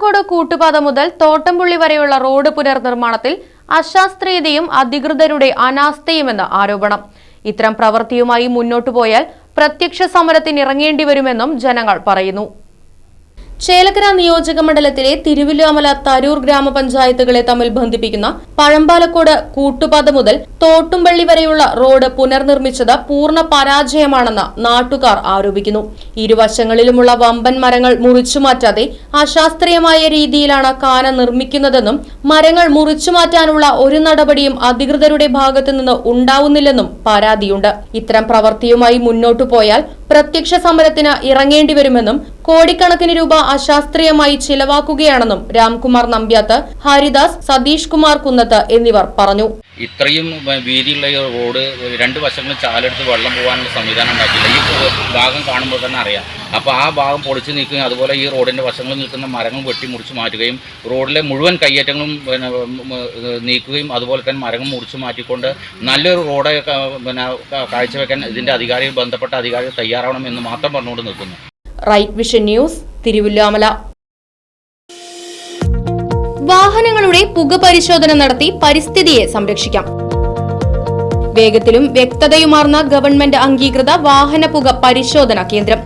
പഴമ്പാലക്കോട് കൂട്ടുപാത മുതൽ തോട്ടംപുള്ളി വരെയുള്ള റോഡ് പുനർനിർമ്മാണത്തിൽ അശാസ്ത്രീയതയും അധികൃതരുടെ അനാസ്ഥയുമെന്ന് ആരോപണം. ഇത്തരം പ്രവൃത്തിയുമായി മുന്നോട്ടു പോയാൽ പ്രത്യക്ഷ സമരത്തിനിറങ്ങേണ്ടിവരുമെന്നും ജനങ്ങൾ പറയുന്നു. ചേലക്കര നിയോജക മണ്ഡലത്തിലെ തിരുവല്ലോമല തരൂർ ഗ്രാമപഞ്ചായത്തുകളെ തമ്മിൽ ബന്ധിപ്പിക്കുന്ന പഴമ്പാലക്കോട് കൂട്ടുപാത മുതൽ തോട്ടുംപള്ളി വരെയുള്ള റോഡ് പുനർനിർമ്മിച്ചത് പൂർണ്ണ പരാജയമാണെന്ന് നാട്ടുകാർ ആരോപിക്കുന്നു. ഇരുവശങ്ങളിലുമുള്ള വമ്പൻ മരങ്ങൾ മുറിച്ചുമാറ്റാതെ അശാസ്ത്രീയമായ രീതിയിലാണ് കാന നിർമ്മിക്കുന്നതെന്നും മരങ്ങൾ മുറിച്ചുമാറ്റാനുള്ള ഒരു നടപടിയും അധികൃതരുടെ ഭാഗത്തുനിന്ന് ഉണ്ടാവുന്നില്ലെന്നും പരാതിയുണ്ട്. ഇത്തരം പ്രവൃത്തിയുമായി മുന്നോട്ടു പോയാൽ പ്രത്യക്ഷ സമരത്തിന് ഇറങ്ങേണ്ടിവരുമെന്നും കോടിക്കണക്കിന് രൂപ അശാസ്ത്രീയമായി ചിലവാക്കുകയാണെന്നും രാംകുമാർ നമ്പ്യാത്ത്, ഹരിദാസ്, സതീഷ് കുമാർ കുന്നത്ത് എന്നിവർ പറഞ്ഞു. ഇത്രയും വീതിയുള്ള ഈ റോഡ് രണ്ട് വശങ്ങളും ചാലെടുത്ത് വെള്ളം പോകാനുള്ള സംവിധാനം ഉണ്ടാക്കിയില്ല. ഈ ഭാഗം കാണുമ്പോൾ തന്നെ അറിയാം. അപ്പോൾ ആ ഭാഗം പൊളിച്ചു നീക്കുകയും അതുപോലെ ഈ റോഡിൻ്റെ വശങ്ങളിൽ നിൽക്കുന്ന മരങ്ങൾ വെട്ടി മുറിച്ച് മാറ്റുകയും റോഡിലെ മുഴുവൻ കയ്യേറ്റങ്ങളും നീക്കുകയും അതുപോലെ തന്നെ മരങ്ങൾ മുറിച്ച് മാറ്റിക്കൊണ്ട് നല്ലൊരു റോഡ് കാഴ്ചവെക്കാൻ ഇതിൻ്റെ ബന്ധപ്പെട്ട അധികാരികൾ തയ്യാറാവണമെന്ന് മാത്രം പറഞ്ഞുകൊണ്ട് നിൽക്കുന്നു. റൈറ്റ് വിഷൻ ന്യൂസ്, തിരുവല്ലോമല. വാഹനങ്ങളുടെ പുക പരിശോധന നടത്തി പരിസ്ഥിതിയെ സംരക്ഷിക്കാം. വേഗത്തിലും വ്യക്തതയുമാർന്ന ഗവൺമെന്റ് അംഗീകൃത വാഹന പുക പരിശോധന കേന്ദ്രം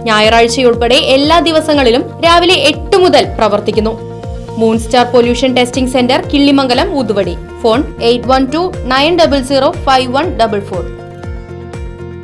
ഞായറാഴ്ചയുൾപ്പെടെ എല്ലാ ദിവസങ്ങളിലും രാവിലെ 8 മുതൽ പ്രവർത്തിക്കുന്നു. Moonstar pollution testing centre, Killimangalam, Oothuvadi. Phone 8129005144.